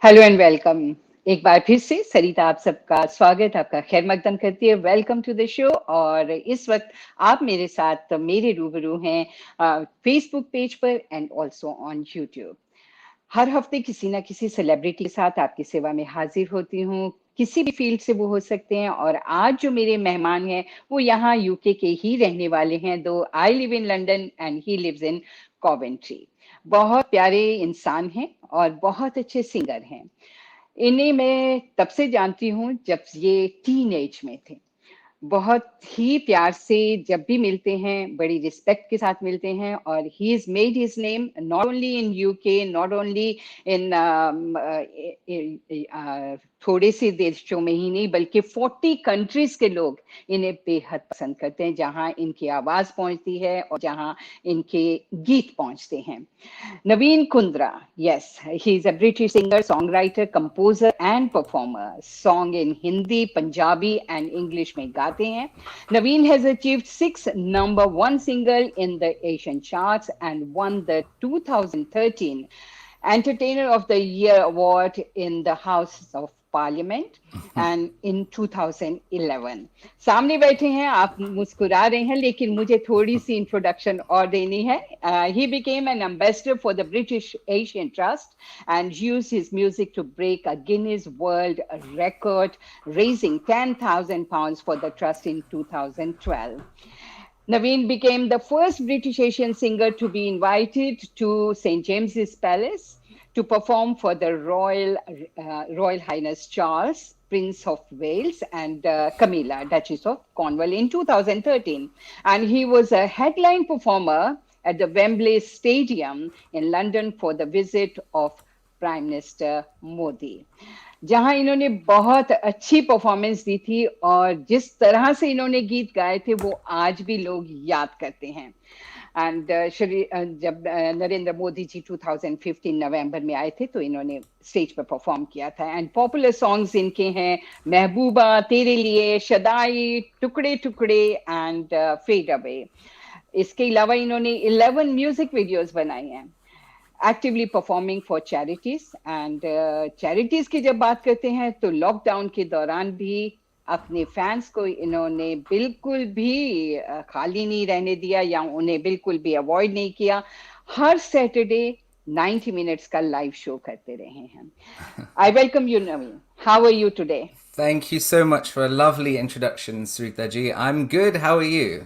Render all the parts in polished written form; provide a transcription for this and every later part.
Hello and welcome. एक बार फिर से सरिता आप सबका स्वागत, आपका खैर मकदम करती है। Welcome to the show. और इस वक्त आप मेरे साथ मेरे रूबरू हैं फेसबुक पेज पर एंड ऑल्सो ऑन यूट्यूब। हर हफ्ते किसी ना किसी सेलिब्रिटी के साथ आपकी सेवा में हाजिर होती हूँ, किसी भी फील्ड से वो हो सकते हैं। और आज जो मेरे मेहमान हैं वो यहाँ यूके के ही रहने वाले हैं, दो I live in London and he lives in Coventry. बहुत प्यारे इंसान हैं और बहुत अच्छे सिंगर हैं। इन्हें मैं तब से जानती हूँ जब ये टीन एज में थे। बहुत ही प्यार से जब भी मिलते हैं बड़ी रिस्पेक्ट के साथ मिलते हैं। और he is made his name not only in UK, not only in थोड़े से देशों में ही नहीं बल्कि 40 कंट्रीज के लोग इन्हें बेहद पसंद करते हैं, जहां इनकी आवाज पहुंचती है और जहां इनके गीत पहुंचते हैं। Navin Kundra, yes, he's a British singer, songwriter, composer and performer. Song in Hindi, Punjabi and English में गाते हैं। Naveen has achieved 6 number one single in the Asian charts and won the 2013 Entertainer of the Year award in the House of Parliament and in 2011। सामने बैठे हैं, आप मुस्कुरा रहे हैं, लेकिन मुझे थोड़ी सी इंट्रोडक्शन और देनी है। He became an ambassador for the British Asian Trust and used his music to break a Guinness World Record, raising £10,000 for the trust in 2012. Naveen became the first British Asian singer to be invited to St. James's Palace to perform for the Royal Highness Charles, Prince of Wales, and Camilla, Duchess of Cornwall in 2013. And he was a headline performer at the Wembley Stadium in London for the visit of Prime Minister Modi, जहां इन्होंने बहुत अच्छी performance दी थी। और जिस तरह से इन्होंने गीत गाए थे वो आज भी लोग याद करते हैं। एंड जब नरेंद्र मोदी जी 2015 नवंबर में आए थे तो इन्होंने स्टेज पर परफॉर्म किया था। एंड पॉपुलर सॉन्ग्स इनके हैं महबूबा, तेरे लिए, शदाई, टुकड़े टुकड़े एंड फेड अवे। इसके अलावा इन्होंने 11 म्यूजिक वीडियोस बनाए हैं। Actively performing for charities and charities की जब बात करते हैं तो लॉकडाउन के दौरान भी अपने फैंस को इन्होंने बिल्कुल भी खाली नहीं रहने दिया या उन्हें बिल्कुल भी अवॉइड नहीं किया। हर सैटरडे 90 मिनट्स का लाइव शो करते रहे हैं। I welcome you Naveen, how are you today? Thank you so much for a lovely introduction, Sarita ji. I'm good. How are you?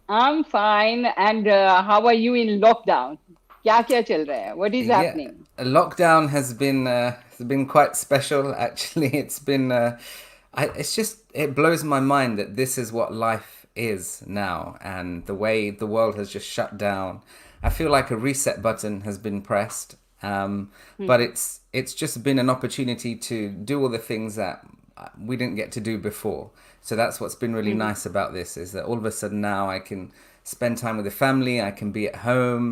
I'm fine. And how are you in lockdown? क्या क्या चल रहा है? What is Yeah, happening? lockdown has been quite special. Actually, it's been. It's just it blows my mind that this is what life is now, and the way the world has just shut down. I feel like a reset button has been pressed, but it's just been an opportunity to do all the things that we didn't get to do before. So that's what's been really nice about this, is that all of a sudden now I can spend time with the family, I can be at home,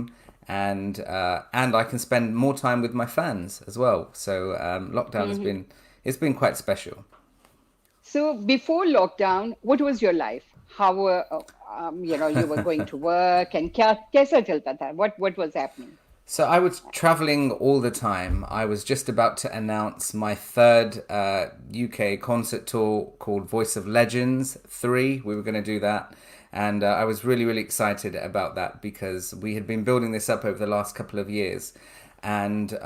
and I can spend more time with my fans as well. So lockdown has been, it's been quite special. So before lockdown, what was your life? How were you were going to work and कैसा चलता था? What was happening? So I was traveling all the time. I was just about to announce my third UK concert tour called Voice of Legends 3. We were going to do that. And I was really, really excited about that because we had been building this up over the last couple of years. And,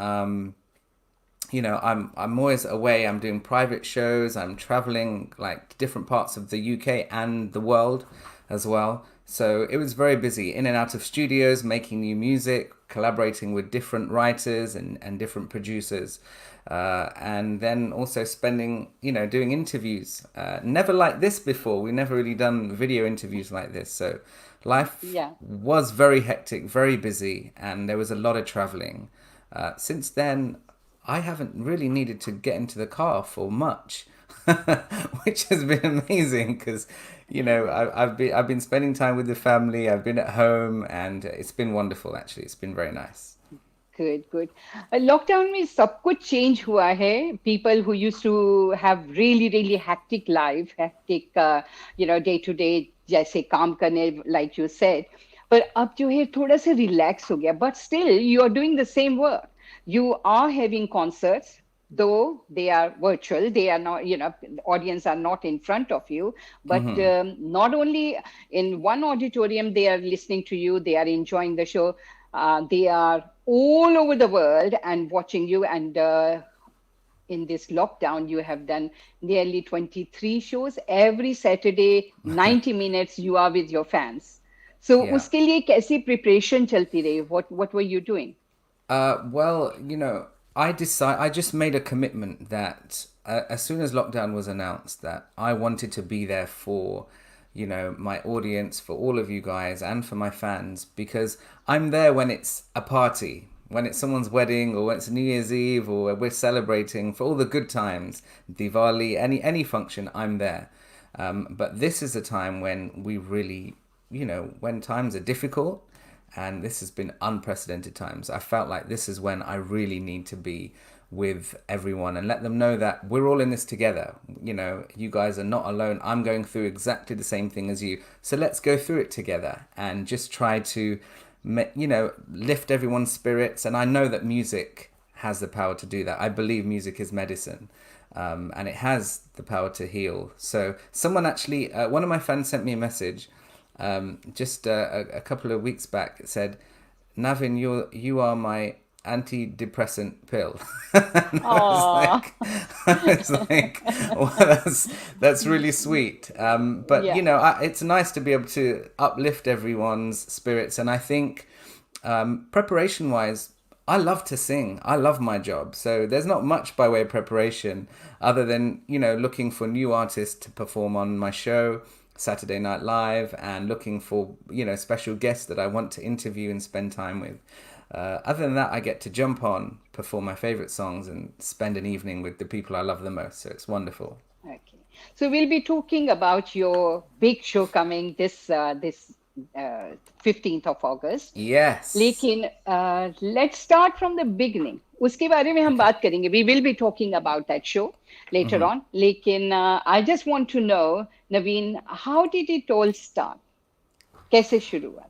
I'm always away. I'm doing private shows. I'm traveling like different parts of the UK and the world as well. So it was very busy, in and out of studios, making new music, collaborating with different writers and different producers. And then also spending, doing interviews. Never like this before. We never really done video interviews like this. So life was very hectic, very busy, and there was a lot of traveling. Since then, I haven't really needed to get into the car for much, which has been amazing because, I've been spending time with the family. I've been at home, and it's been wonderful. Actually, it's been very nice. Good. Lockdown में सब कुछ change हुआ है. People who used to have really hectic life, hectic, day to day, जैसे काम करने, like you said. But अब जो है थोड़ा सा relax हो गया. But still, you are doing the same work. You are having concerts. though they are virtual, they are not, the audience are not in front of you, but not only in one auditorium they are listening to you, they are enjoying the show, they are all over the world and watching you. And in this lockdown, you have done nearly 23 shows. Every Saturday, 90 minutes, you are with your fans. So Yeah. उसके लिए कैसी preparation चलती रही? What were you doing? Well, I just made a commitment that as soon as lockdown was announced, that I wanted to be there for, my audience, for all of you guys, and for my fans, because I'm there when it's a party, when it's someone's wedding, or when it's New Year's Eve, or we're celebrating for all the good times, Diwali, any function, I'm there. But this is a time when we really, when times are difficult, and this has been unprecedented times. I felt like this is when I really need to be with everyone and let them know that we're all in this together. You guys are not alone. I'm going through exactly the same thing as you. So let's go through it together and just try to, lift everyone's spirits. And I know that music has the power to do that. I believe music is medicine. And it has the power to heal. So someone actually, one of my fans sent me a message just a couple of weeks back. It said, Navin, you are my antidepressant pill. And Oh, I was like, well, that's really sweet. But yeah. it's nice to be able to uplift everyone's spirits. And I think preparation wise, I love to sing. I love my job. So there's not much by way of preparation other than, looking for new artists to perform on my show, Saturday Night Live, and looking for, special guests that I want to interview and spend time with. Other than that, I get to jump on, perform my favorite songs, and spend an evening with the people I love the most. So it's wonderful. Okay. So we'll be talking about your big show coming this 15th of August. Yes. लेकिन let's start from the beginning. उसके बारे में हम Okay. बात करेंगे. We will be talking about that show later on. लेकिन I just want to know, Naveen, how did it all start? कैसे शुरू हुआ था?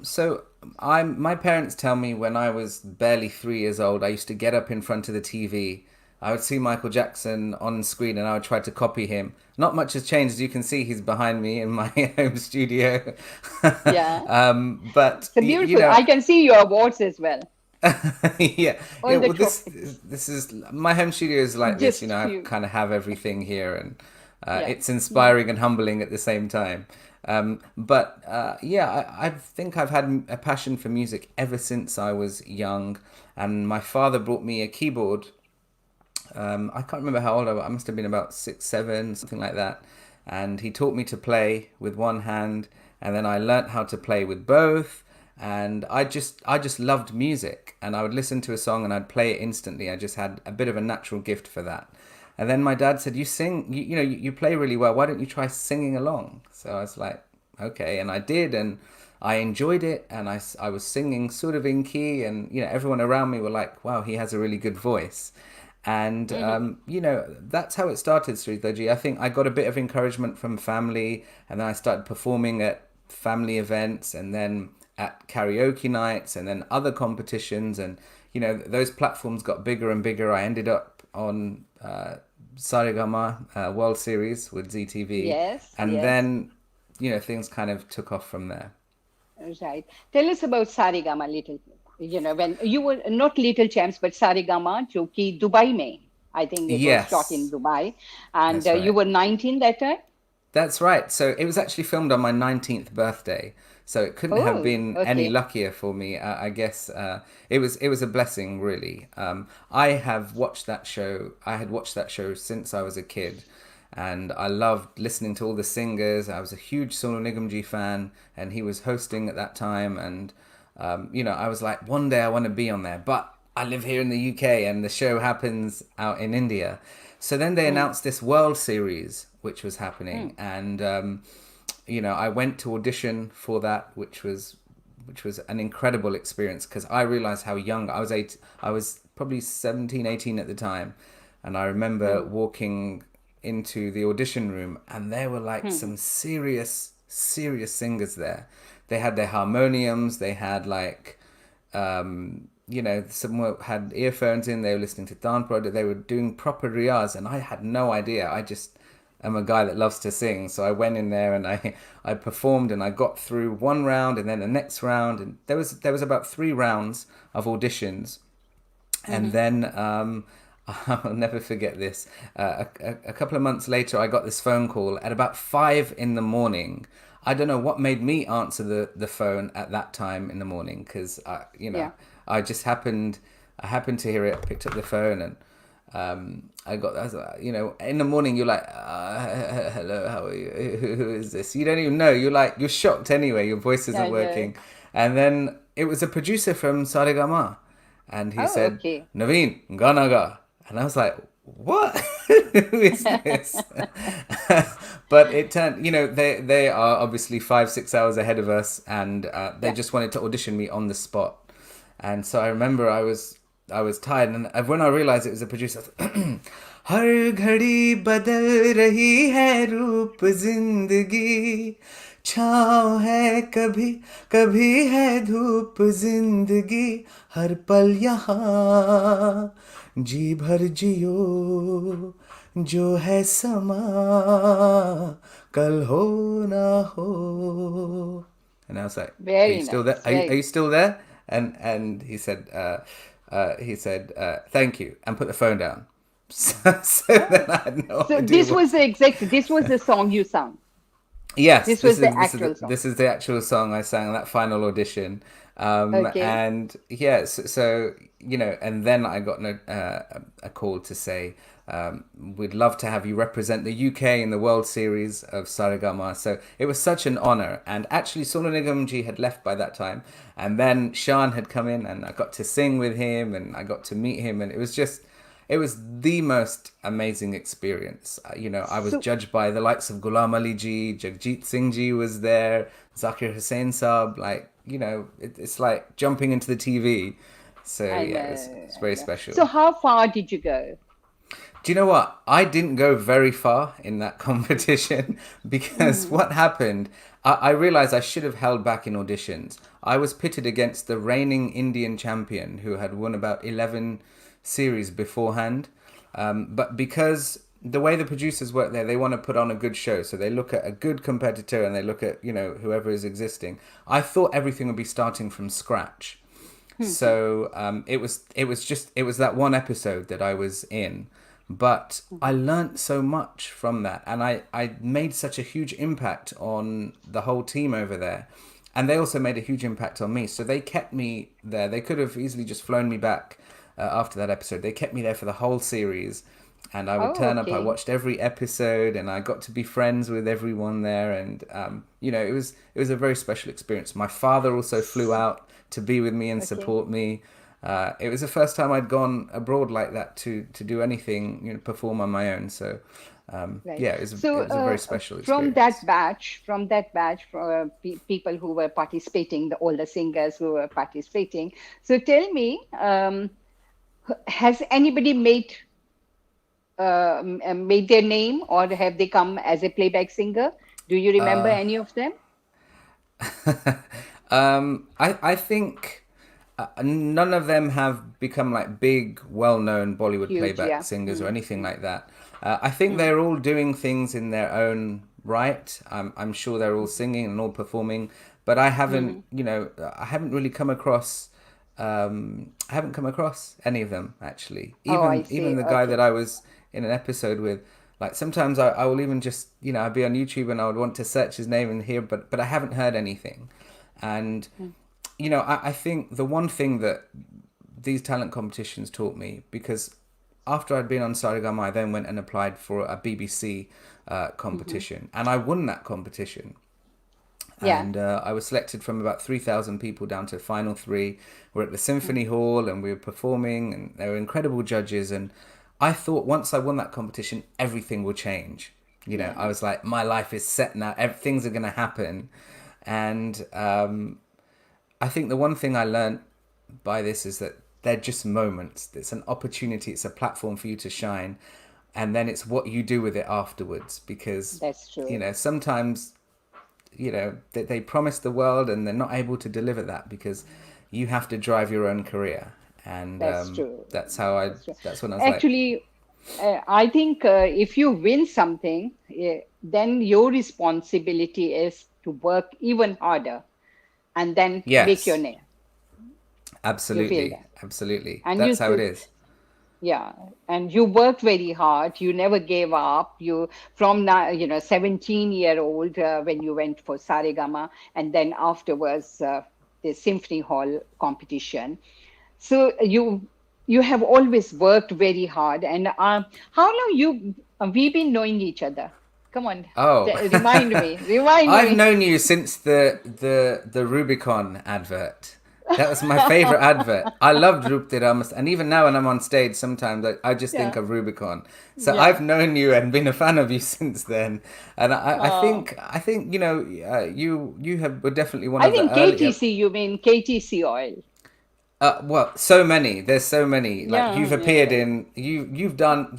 So my parents tell me when I was barely 3 years old, I used to get up in front of the TV. I would see Michael Jackson on screen and I would try to copy him. Not much has changed. As you can see, he's behind me in my home studio. Yeah. But So beautiful. I can see your awards as well. yeah, All yeah. the Well, this trophies. this is my home studio is like this. Just I few. kind of have everything here, and Yeah. it's inspiring and humbling at the same time. But yeah, I think I've had a passion for music ever since I was young, and my father brought me a keyboard. I can't remember how old I was. I must have been about 6, 7, something like that. And he taught me to play with one hand, and then I learnt how to play with both. And I just loved music, and I would listen to a song and I'd play it instantly. I just had a bit of a natural gift for that. And then my dad said, "You sing, you play really well. Why don't you try singing along?" So I was like, "Okay," and I did, and I enjoyed it, and I was singing sort of in key, and everyone around me were like, "Wow, he has a really good voice." And that's how it started, Sritaji. I think I got a bit of encouragement from family, and then I started performing at family events, and then at karaoke nights, and then other competitions, and those platforms got bigger and bigger. I ended up on Saregama World Series with ZTV, Yes, and yes. then things kind of took off from there. Right. Tell us about Sarigama little. When you were not Little Champs, but Sarigama, जो कि Dubai में. I think it was shot in Yes, Dubai, and that's you right. were 19 that time. That's right. So it was actually filmed on my 19th birthday. So it couldn't have Oh, been any okay. luckier for me. I guess it was a blessing, really. I have watched that show. I had watched that show since I was a kid, and I loved listening to all the singers. I was a huge Sonu Nigamji fan, and he was hosting at that time. And I was like, one day I want to be on there, but I live here in the UK, and the show happens out in India. So then they Hmm. announced this World Series, which was happening, Hmm. and I went to audition for that, which was an incredible experience because I realized how young I was. I was probably 17, 18 at the time, and I remember Hmm. walking into the audition room, and there were like Hmm. some serious, serious singers there. They had their harmoniums. They had like some had earphones in, they were listening to Tanpro, they were doing proper riyaz, and I had no idea. I just am a guy that loves to sing, so I went in there and I performed, and I got through one round and then the next round, and there was about 3 rounds of auditions, and then I'll never forget this. A couple of months later, I got this phone call at about 5 in the morning. I don't know what made me answer the phone at that time in the morning, because Yeah. I just I happened to hear it, picked up the phone, and I was, in the morning you're like, hello, how are you? Who is this? You don't even know. You're shocked anyway. Your voice Yeah, isn't yeah. working. And then it was a producer from Saregama, and he Oh, said, okay. Navin, Ganaga. And I was like, what? Who is this? But it turned, they are obviously 5-6 hours ahead of us, and they Yeah. just wanted to audition me on the spot. And so I remember I was tired, and when I realized it was a producer, I thought, हर घड़ी बदल रही है रूप जिंदगी छाँव है कभी कभी है धूप जिंदगी हर पल यहाँ जी भर जियो जो है समा कल हो ना हो. And I was like, "Are you Very still there? nice. Are Very. you still there?" And he said, "Thank you," and put the phone down. So then Oh. I had no So idea this what. was the exact, this was the song you sung. Yes, This this was the is this is actual song. this is the actual song I sang in that final audition, Okay. and yeah, and then I got a call to say, we'd love to have you represent the UK in the World Series of Saregama. So it was such an honor, and actually Sonu Nigam ji had left by that time, and then Shan had come in, and I got to sing with him, and I got to meet him, and it was the most amazing experience. I was So, judged by the likes of Ghulam Ali ji, Jagjit Singh ji was there, Zakir Hussain Saab. It's like jumping into the TV. So I yeah, it's know, I very know. So special. how far did you go? Do you know what? I didn't go very far in that competition because Mm. what happened, I realized I should have held back in auditions. I was pitted against the reigning Indian champion who had won about 11 series beforehand. But because the way the producers work there, they want to put on a good show. So they look at a good competitor and they look at, whoever is existing. I thought everything would be starting from scratch. So it was that one episode that I was in, but I learnt so much from that, and I made such a huge impact on the whole team over there, and they also made a huge impact on me. So they kept me there. They could have easily just flown me back after that episode. They kept me there for the whole series, and I would Oh, turn up. I okay. watched every episode, and I got to be friends with everyone there, and it was a very special experience. My father also flew S- out to be with me and Okay. support me. It was the first time I'd gone abroad like that to do anything, perform on my own. So, Right. yeah, So, it was a very special from experience. from that batch, for people who were participating, all the singers who were participating. So, tell me, has anybody made their name, or have they come as a playback singer? Do you remember any of them? I think none of them have become like big, well-known Bollywood Huge, playback yeah. singers or Mm, anything mm, like that. I think mm, they're all doing things in their own right. I'm sure they're all singing and all performing, but mm. I haven't really come across. I haven't come across any of them actually. Oh, I Even see. the guy that Okay. I was in an episode with, like sometimes I will even just I'd be on YouTube and I would want to search his name and hear, but I haven't heard anything. And Mm, I think the one thing that these talent competitions taught me, because after I'd been on Saregama, I then went and applied for a BBC mhm. competition, and I won that competition. Yeah. And I was selected from about 3,000 people down to final three. We're at the Mm. Symphony Hall, and we were performing, and there were incredible judges. And I thought once I won that competition, everything will change. I Yeah. was like, my life is set now. Things are going to happen. And I think the one thing I learned by this is that they're just moments. It's an opportunity. It's a platform for you to shine, and then it's what you do with it afterwards. Because That's true. sometimes they promise the world and they're not able to deliver that because you have to drive your own career. And That's true. that's how I. That's true. That's when I was like, Actually, I think if you win something, then your responsibility is to work even harder and then make your yes, name. You feel absolutely, that? absolutely. And That's how it is. yeah, and you worked very hard. You never gave up. You from now, 17-year-old when you went for Saregama, and then afterwards the symphony hall competition. So you have always worked very hard. And how long we've been knowing each other? Come on, Oh, remind me, remind I've me. known you since the Rubicon advert. That was my favorite advert. I loved Roop de Ramos, and even now when I'm on stage, sometimes I just think Yeah, of Rubicon. So yeah. I've known you and been a fan of you since then. And Uh, I think you were definitely one I of the think earlier. KTC. You mean KTC oil? Well, so many. There's so many. Like Yeah, you've yeah, appeared yeah. in.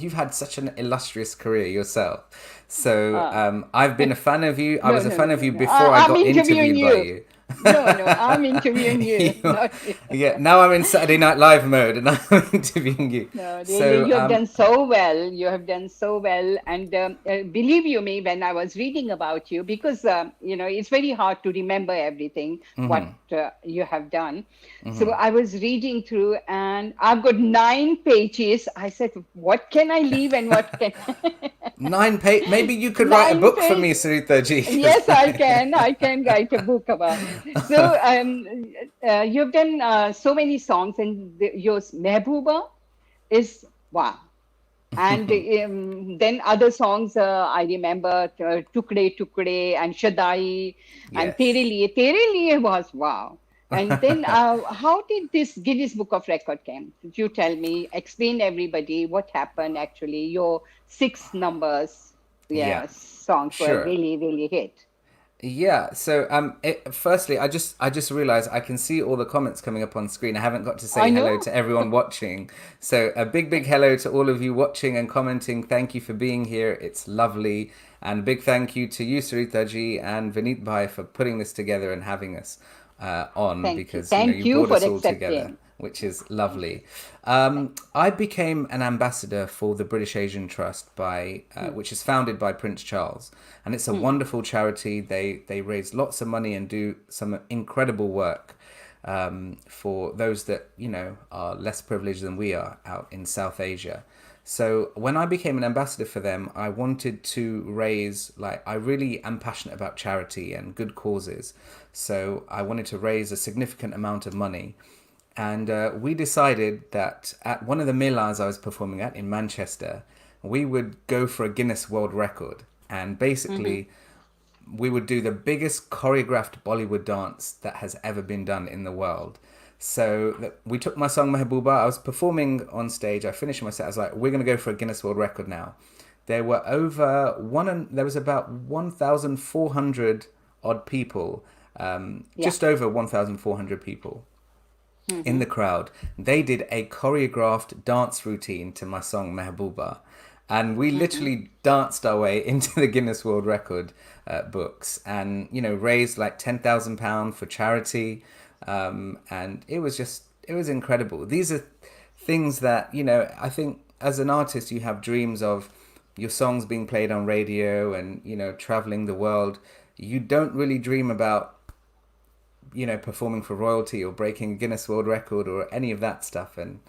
You've had such an illustrious career yourself. So Uh, I've been a fan of you. I no, was a no, fan no, of no, you no. before I I'm got interviewing interviewed by you. you. No, no, I'm interviewing you, You- not you. yeah. Now I'm in Saturday Night Live mode and I'm interviewing you. No, really, So you have done so well. You have done so well. And believe you me, when I was reading about you, because, it's very hard to remember everything, what you have done. So I was reading through and I've got 9 pages. I said, what can I leave and what can 9 page. Maybe you could write a nine book for me, page? Sarita G. 'Cause Yes, I can. I can write a book about. So, you've done so many songs, and yours, Mehbooba, is wow. And then other songs I remember, Tukde Tukde and Shadai and yes. Tere Liye was wow. And then how did this Guinness Book of Record came? Could you tell me, explain everybody what happened actually? Your 6 numbers, Yeah. yeah, songs were Sure. really, really hit. Yeah. So, firstly, I just realized I can see all the comments coming up on screen. I haven't got to I say hello know. to everyone watching. So, a big hello to all of you watching and commenting. Thank you for being here. It's lovely, and a big thank you to you, Sarita Ji and Vineet Bhai, for putting this together and having us on Thank you. because Thank you you brought for us all together, accepting. which is Thank you. lovely. I became an ambassador for the British Asian Trust which is founded by Prince Charles, and it's a wonderful charity. They raise lots of money and do some incredible work for those that are less privileged than we are out in South Asia. So when I became an ambassador for them, I wanted to raise, I really am passionate about charity and good causes. So I wanted to raise a significant amount of money. And we decided that at one of the Milans I was performing at in Manchester, we would go for a Guinness World Record. And Hmm. basically, we would do the biggest choreographed Bollywood dance that has ever been done in the world. So we took my song Mehbooba. I was performing on stage. I finished my set. I was like, we're going to go for a Guinness World Record now. There was about 1,400 odd people, Yeah. just over 1,400 people in Hmm. the crowd. They did a choreographed dance routine to my song Mehbooba. And we Hmm. literally danced our way into the Guinness World Record books and, raised like £10,000 for charity. And it was incredible. These are things that, I think as an artist, you have dreams of your songs being played on radio and, traveling the world. You don't really dream about performing for royalty or breaking a Guinness World Record or any of that stuff. And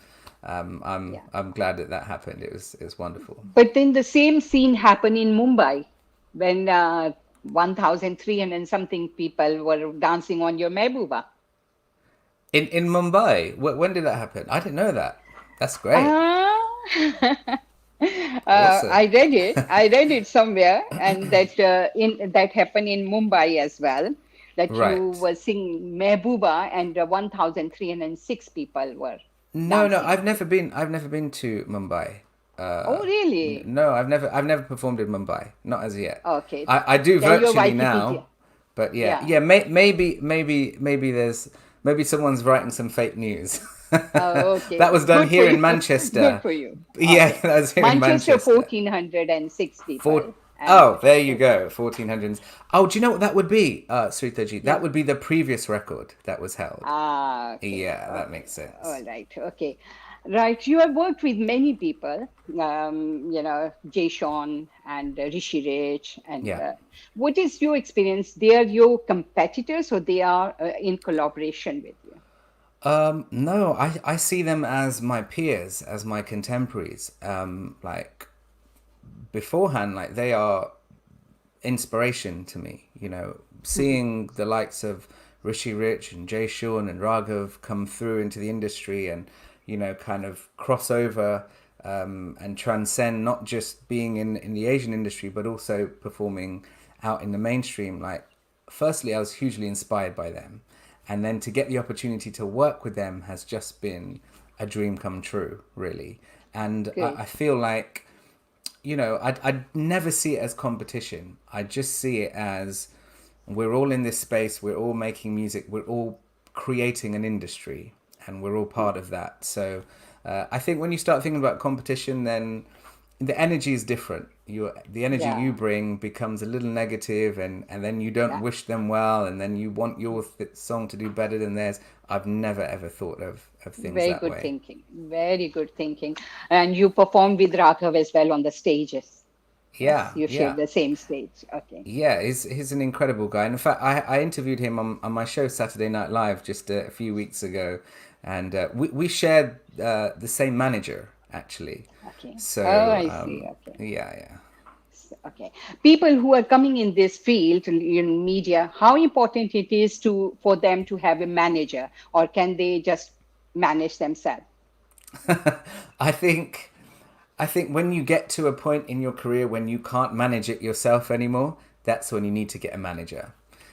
Yeah. I'm glad that happened. It was wonderful. But then the same scene happened in Mumbai when 1,300 and something people were dancing on your Mehbooba. In Mumbai, when did that happen? I didn't know that. That's great. Ah, Awesome. I read it. I read it somewhere, and that happened in Mumbai as well. That you Right. were singing Mehbooba, and 1,306 people were No, dancing. I've never been to Mumbai. Oh, really? No, I've never performed in Mumbai. Not as yet. Okay. I do Then you're virtually Wikipedia. now, but yeah, Yeah. yeah. Maybe someone's writing some fake news. Oh, That okay. was done Good for here in you. Good Manchester. for you. Yeah, Okay. that was here in Manchester, Manchester. 1,406 For people. And Oh, there you go, 1400s. Oh, do you know what that would be, Sarita ji? yeah. That would be the previous record that was held. Okay. Yeah, that makes sense. All right. Okay. Right. You have worked with many people, Jay Sean and Rishi Rich. And Yeah. what is your experience? They are your competitors or they are in collaboration with you? No, I see them as my peers, as my contemporaries. Like beforehand, like they are inspiration to me. Seeing the likes of Rishi Rich and Jay Sean and Raghav come through into the industry and, kind of cross over and transcend not just being in the Asian industry, but also performing out in the mainstream. Like, firstly, I was hugely inspired by them. And then to get the opportunity to work with them has just been a dream come true, really. And I Great. feel like I'd never see it as competition. I just see it as we're all in this space, we're all making music, we're all creating an industry, and we're all part of that. So I think when you start thinking about competition, then the energy is different. The energy you Yeah. bring becomes a little negative, and then you don't Yeah. wish them well, and then you want your song to do better than theirs. I've never ever thought of things Very that good way. thinking. Very good thinking. And you performed with Raghav as well on the stages. Yes, Yeah, you shared yeah. the same stage. Okay. Yeah, he's an incredible guy. And in fact, I interviewed him on my show Saturday Night Live just a few weeks ago, and we shared the same manager actually. Okay. Oh, So I see. Okay. yeah, yeah. Okay. People who are coming in this field in media, how important it is to for them to have a manager, or can they just manage themselves? I think I think when you get to a point in your career when you can't manage it yourself anymore, that's when you need to get a manager.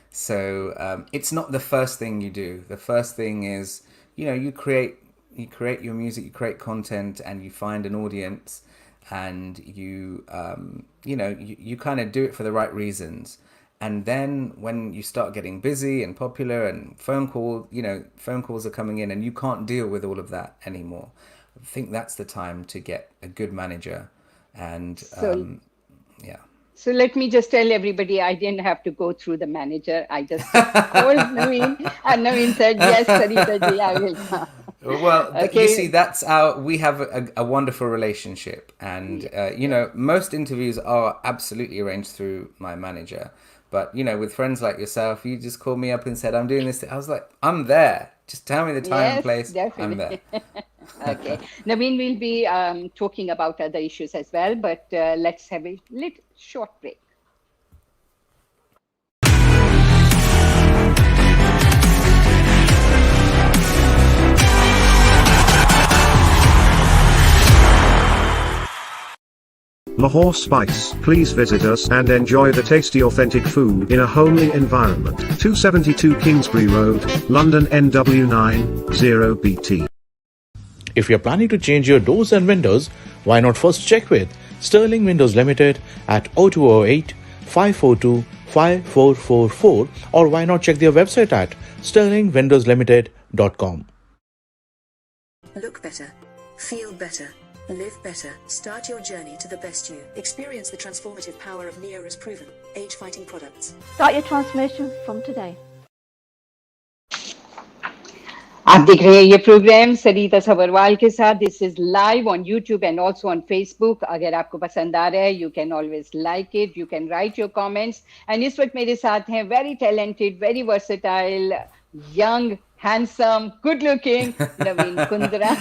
So it's not the first thing you do. The first thing is, you create your music, you create content, and you find an audience, and you kind of do it for the right reasons. And then when you start getting busy and popular, and phone calls are coming in, and you can't deal with all of that anymore, I think that's the time to get a good manager. And So, yeah. so let me just tell everybody I didn't have to go through the manager. I just called Naveen, and Naveen said, "Yes, Sarita ji, I will come." Well, you see, Okay. that's our we have a wonderful relationship, and Yes, yes. most interviews are absolutely arranged through my manager. But with friends like yourself, you just called me up and said, "I'm doing this." I was like, "I'm there. Just tell me the time and Yes, place. I'm there." definitely. Okay. Naveen will be talking about other issues as well, but let's have a little short break. Lahore Spice. Please visit us and enjoy the tasty authentic food in a homely environment. 272 Kingsbury Road, London NW9 0BT. If you're planning to change your doors and windows, why not first check with Sterling Windows Limited at 0208 542 5444, or why not check their website at sterlingwindowslimited.com. Look better. Feel better. Live better. Start your journey to the best you. Experience the transformative power of Neora's proven age-fighting products. Start your transformation from today. आप देख रहे हैं ये programme सरिता सबरवाल के साथ. This is live on YouTube and also on Facebook. अगर आपको पसंद आ रहा है, you can always like it, you can write your comments. And इस वक्त मेरे साथ हैं very talented, very versatile, young, handsome, good looking Naveen Kundra.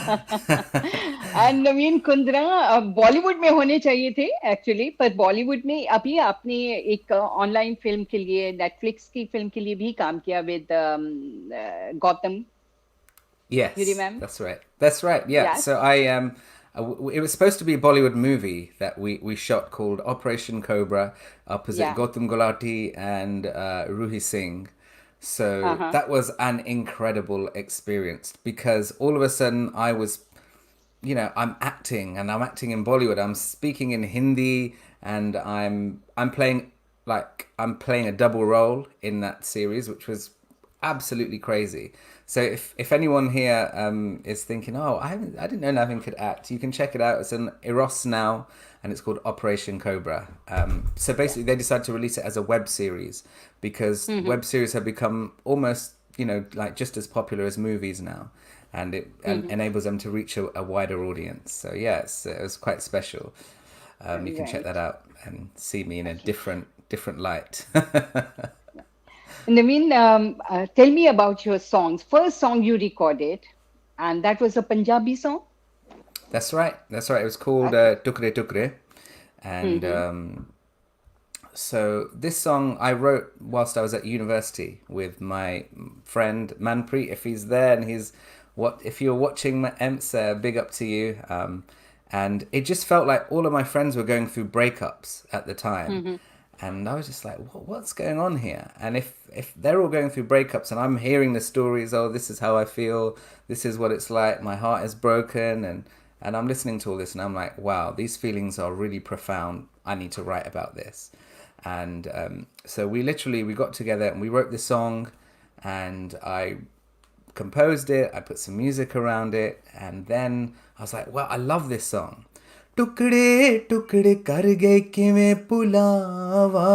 And Naveen Kundra Bollywood में होने चाहिए थे एक्चुअली, पर बॉलीवुड में अभी आपने एक ऑनलाइन फिल्म के लिए, नेटफ्लिक्स की फिल्म के लिए भी काम किया with Gautam. You Yes, remember? that's right. That's right. Yeah. Yes. So it was supposed to be a Bollywood movie that we shot called Operation Cobra, opposite Yeah. Gautam Gulati and Ruhi Singh. So Uh-huh. that was an incredible experience, because all of a sudden I was, I'm acting, and I'm acting in Bollywood. I'm speaking in Hindi, and I'm playing a double role in that series, which was absolutely crazy. So if anyone here is thinking, oh, I didn't know Navin could act, you can check it out. It's on Eros now, and it's called Operation Cobra. So basically, they decided to release it as a web series because web series have become almost, like just as popular as movies now, and it enables them to reach a wider audience. So yes, it was quite special. You can check that out and see me in a different light. Naveen, tell me about your songs. First song you recorded, and that was a Punjabi song? That's right. It was called Tukre Tukre. And so this song I wrote whilst I was at university with my friend Manpreet, if he's there, and if you're watching Emsa, big up to you. And it just felt like all of my friends were going through breakups at the time. And I was just like, what's going on here? And if they're all going through breakups and I'm hearing the stories, oh, this is how I feel, this is what it's like, my heart is broken, and I'm listening to all this and I'm like, wow, these feelings are really profound. I need to write about this. And so we got together and we wrote this song, and I composed it, I put some music around it, and then I was like, well, I love this song. टुकड़े टुकड़े कर गए किवें पुलावा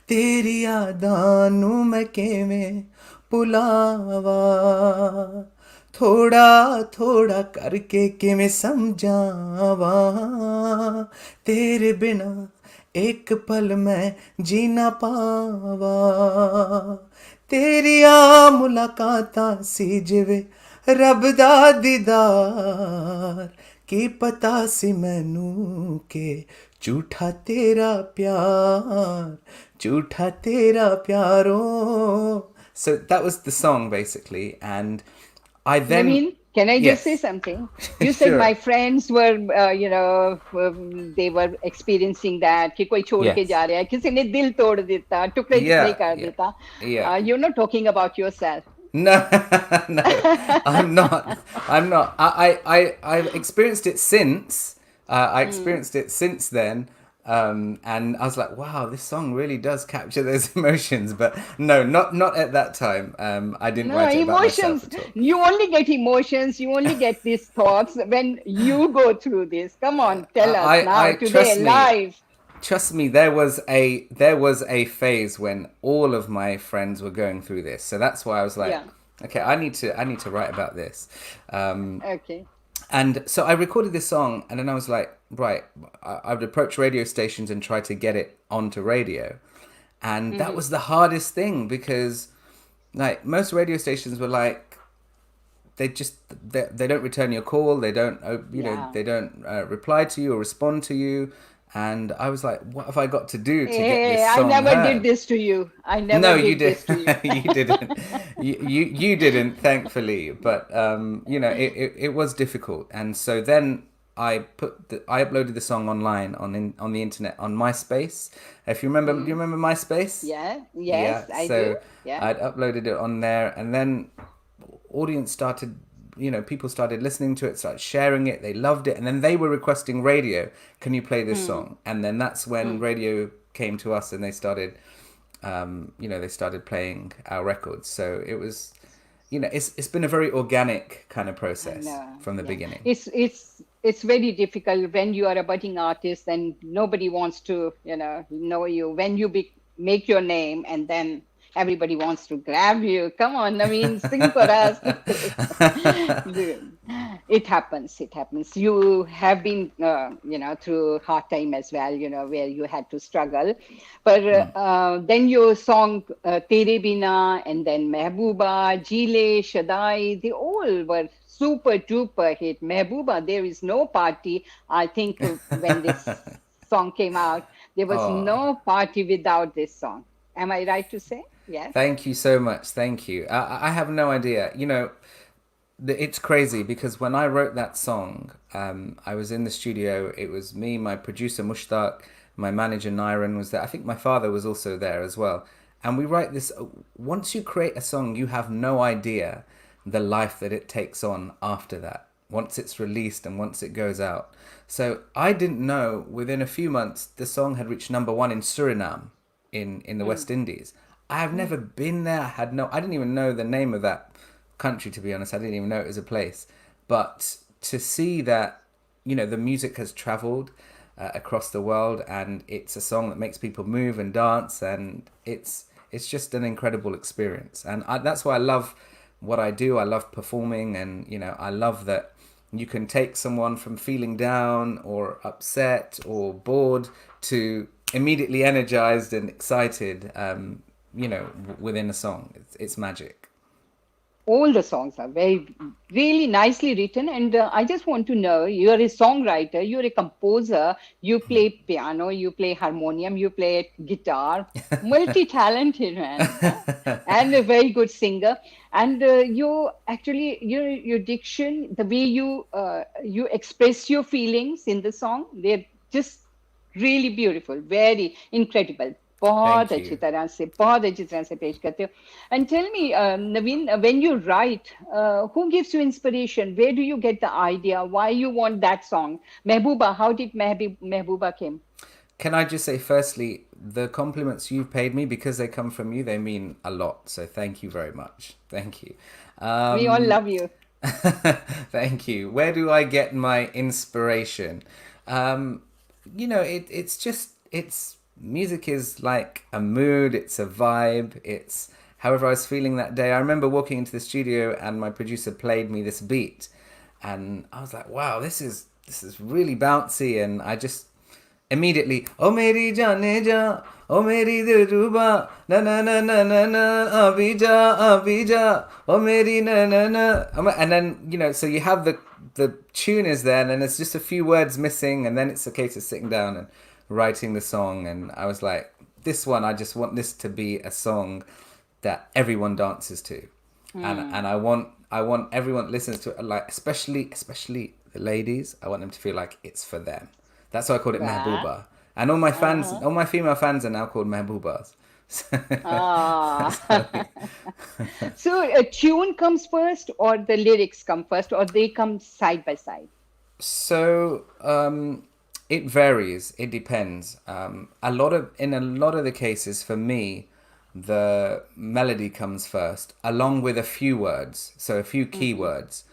तेरी यादां नूं मैं किवें पुलावा थोड़ा थोड़ा करके किवें समझावा तेरे बिना एक पल मैं जी ना पावा तेरिया मुलाकातां सी जिवे रब दा दीदार की पता सी मैनू के झूठा तेरा प्यारो. So that was the song basically, and I then. Naveen, can I just say something? You said Sure. my friends were, they were experiencing that कि कोई छोड़ के जा रहा है, किसी ने दिल तोड़ देता, टुकड़े टुकड़े कर देता. You're not talking about yourself. No, no, I'm not. I've experienced it since. I experienced it since then, and I was like, wow, this song really does capture those emotions. But no, not at that time. I didn't write it about myself at all. You only get emotions. You only get these thoughts when you go through this. Come on, tell us now today live. Trust me, there was a phase when all of my friends were going through this. So that's why I was like, okay, I need to write about this. Okay. And so I recorded this song, and then I was like, right, I would approach radio stations and try to get it onto radio. And that was the hardest thing because like most radio stations were like, they don't return your call. They don't, they don't reply to you or respond to you. And I was like, what have I got to do to get this song I never heard? did this to you. You didn't. You didn't, thankfully. But, it was difficult. And so then I uploaded the song online on the internet, on MySpace. If you remember, do you remember MySpace? Yes, I do. Yeah. I'd uploaded it on there, and then audience started, people started listening to it, started sharing it, they loved it, and then they were requesting radio, can you play this song? And then that's when radio came to us and they started, they started playing our records. So it was, it's been a very organic kind of process from the beginning. It's very difficult when you are a budding artist and nobody wants to, know you. When you make your name and then everybody wants to grab you. Come on, I mean, sing for us. It happens. You have been, through hard time as well, where you had to struggle. But then your song, Tere Bina, and then Mehbooba, Jile, Shadai, they all were super duper hit. Mehbooba, there is no party. I think when this song came out, there was no party without this song. Am I right to say? Yes. Thank you so much. Thank you. I have no idea. It's crazy because when I wrote that song, I was in the studio. It was me, my producer Mushtaq, my manager Nairan was there. I think my father was also there as well. And we write this. Once you create a song, you have no idea the life that it takes on after that. Once it's released and once it goes out. So I didn't know within a few months the song had reached #1 in Suriname, in the West Indies. I have never been there. I didn't even know the name of that country, to be honest. I didn't even know it was a place. But to see that, the music has traveled across the world, and it's a song that makes people move and dance, and it's just an incredible experience. And that's why I love what I do. I love performing, and I love that you can take someone from feeling down or upset or bored to immediately energized and excited, within a song. It's magic. All the songs are really nicely written. And I just want to know, you're a songwriter, you're a composer, you play piano, you play harmonium, you play guitar, multi-talented man, and a very good singer. And your diction, the way you express your feelings in the song, they're just really beautiful, very incredible. बहुत अच्छी तरह से पेश करते हो. And tell me, Naveen, when you write, who gives you inspiration? Where do you get the idea? Why you want that song? Mehbooba, how did Mehbooba came? Can I just say, firstly, the compliments you've paid me, because they come from you, they mean a lot. So thank you very much. Thank you. We all love you. Thank you. Where do I get my inspiration? It's music is like a mood, it's a vibe, it's however I was feeling that day. I remember walking into the studio and my producer played me this beat and I was like, wow, this is really bouncy, and I just immediately, oh meri jaane ja, oh meri dilruba, na na na na na na, abija, oh meri na na na, and then so you have the tune is there, and then there's just a few words missing, and then it's a case of sitting down and writing the song. And I was like, this one, I just want this to be a song that everyone dances to, and I want everyone that listens to it, like especially the ladies, I want them to feel like it's for them. That's why I called it Mehbooba, and all my fans, all my female fans are now called Mehboobas. So a tune comes first, or the lyrics come first, or they come side by side? So it varies. It depends. In a lot of the cases, for me, the melody comes first, along with a few words. So a few key words,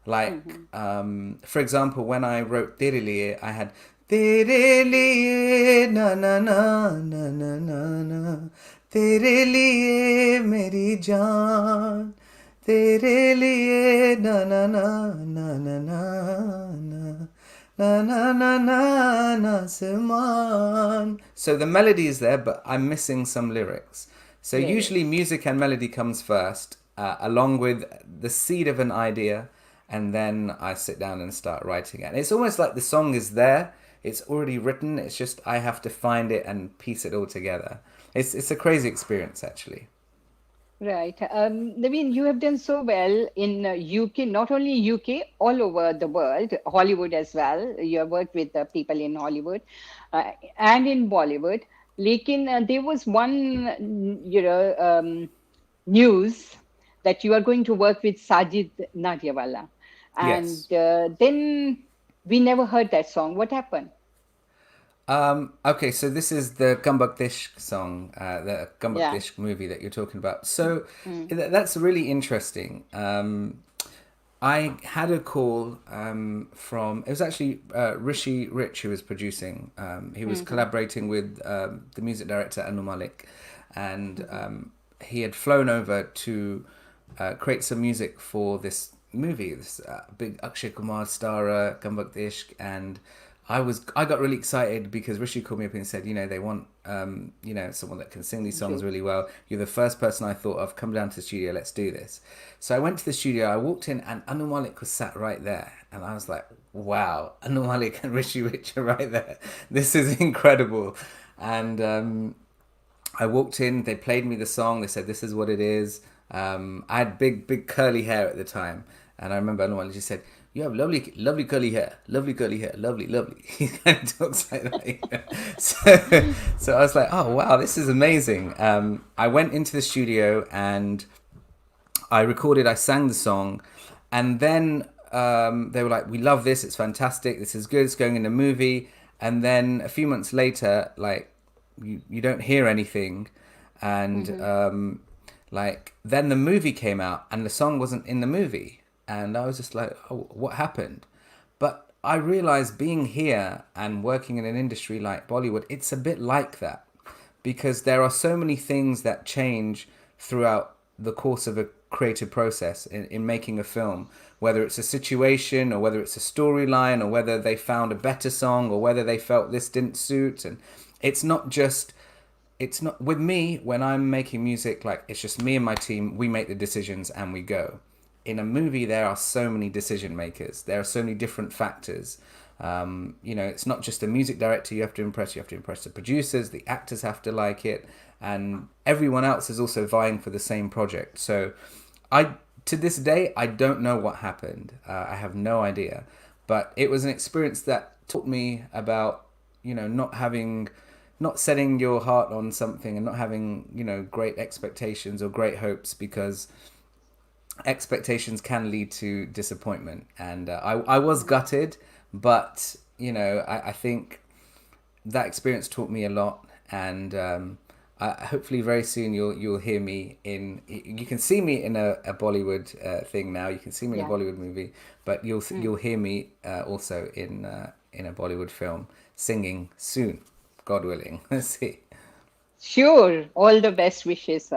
like for example, when I wrote Tere Liye, I had Tere Liye na na na na na na na, Tere Liye meri jaan, Tere Liye na na na na na na na. Na na na na na saman. So the melody is there, but I'm missing some lyrics. So usually music and melody comes first, along with the seed of an idea, and then I sit down and start writing it. And it's almost like the song is there, it's already written, it's just I have to find it and piece it all together. It's a crazy experience, actually. Right. Naveen, you have done so well in UK, not only UK, all over the world, Hollywood as well. You have worked with people in Hollywood and in Bollywood. Lekin, there was one, news that you are going to work with Sajid Nadiawala. And Yes. Then we never heard that song. What happened? Okay, so this is the Gambak Dishk song, the Gambak Dishk movie that you're talking about. So that's really interesting. I had a call from, it was actually Rishi Rich who was producing. He was collaborating with the music director Anu Malik, and he had flown over to create some music for this movie, this big Akshay Kumar star, Gambak Dishk, and I got really excited because Rishi called me up and said, they want, someone that can sing these songs really well. You're the first person I thought of. Come down to the studio. Let's do this. So I went to the studio. I walked in and Anu Malik was sat right there. And I was like, wow, Anu Malik and Rishi Rich are right there. This is incredible. And I walked in. They played me the song. They said, this is what it is. I had big curly hair at the time. And I remember Anu Malik just said, you have lovely curly hair, lovely. He kind of talks like that. So I was like, oh wow, this is amazing. I went into the studio and I sang the song, and then they were like, we love this, it's fantastic, this is good, it's going in the movie. And then a few months later, like you don't hear anything. And like then the movie came out and the song wasn't in the movie, and I was just like, oh, what happened? But I realized being here and working in an industry like Bollywood, it's a bit like that, because there are so many things that change throughout the course of a creative process in making a film, whether it's a situation or whether it's a storyline or whether they found a better song or whether they felt this didn't suit. And it's not with me when I'm making music, like it's just me and my team, we make the decisions and we go. In a movie, there are so many decision makers. There are so many different factors. It's not just the music director you have to impress. You have to impress the producers. The actors have to like it, and everyone else is also vying for the same project. So, to this day, I don't know what happened. I have no idea. But it was an experience that taught me about, not setting your heart on something and not having, great expectations or great hopes, because expectations can lead to disappointment. And I was gutted, but I think that experience taught me a lot. And hopefully very soon you'll hear me you can see me in a Bollywood thing now. You can see me in a Bollywood movie, but you'll hear me also in a Bollywood film singing soon, God willing. Let's see. Sure, all the best wishes,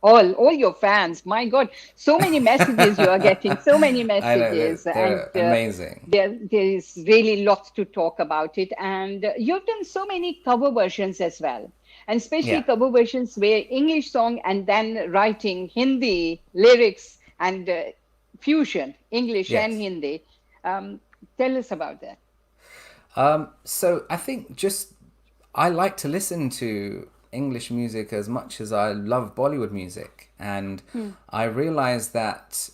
all your fans. My God, so many messages you are getting, so many messages. I know, they're amazing. There is really lots to talk about it. And you've done so many cover versions as well, and especially cover versions where English song and then writing Hindi lyrics and fusion, English and Hindi. Tell us about that. So I think I like to listen to English music as much as I love Bollywood music, and I realized that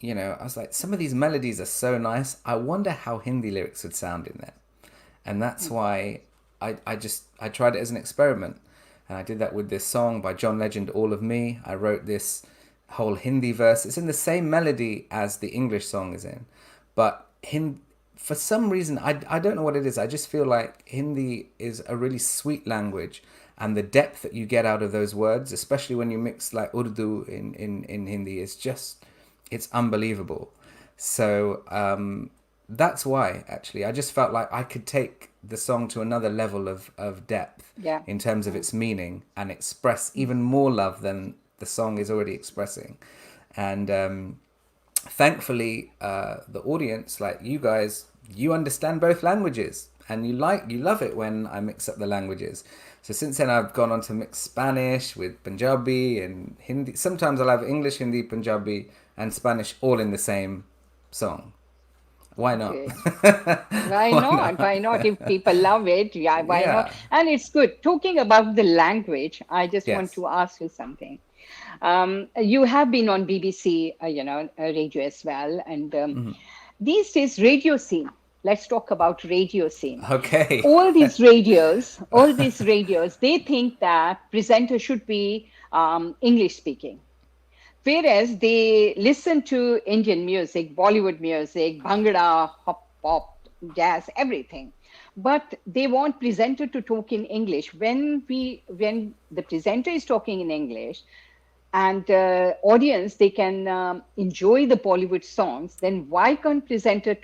I was like, some of these melodies are so nice, I wonder how Hindi lyrics would sound in there. And that's why I tried it as an experiment, and I did that with this song by John Legend, All of Me. I wrote this whole Hindi verse. It's in the same melody as the English song is in, but for some reason, I don't know what it is, I just feel like Hindi is a really sweet language. And the depth that you get out of those words, especially when you mix like Urdu in Hindi, it's unbelievable. So that's why, actually, I just felt like I could take the song to another level of depth in terms of its meaning and express even more love than the song is already expressing. And thankfully, the audience, like you guys, you understand both languages, and you love it when I mix up the languages. So since then, I've gone on to mix Spanish with Punjabi and Hindi. Sometimes I'll have English, Hindi, Punjabi, and Spanish all in the same song. Why not? Okay. Why not? Why not? If people love it, why not? And it's good. Talking about the language, I just want to ask you something. You have been on BBC, radio as well, and these days, radio scene. Let's talk about radio scene. Okay. All these radios, they think that presenter should be English speaking. Whereas they listen to Indian music, Bollywood music, Bhangra, pop, jazz, everything. But they want presenter to talk in English. When the presenter is talking in English, and audience, they can enjoy the Bollywood songs, then why can't presenter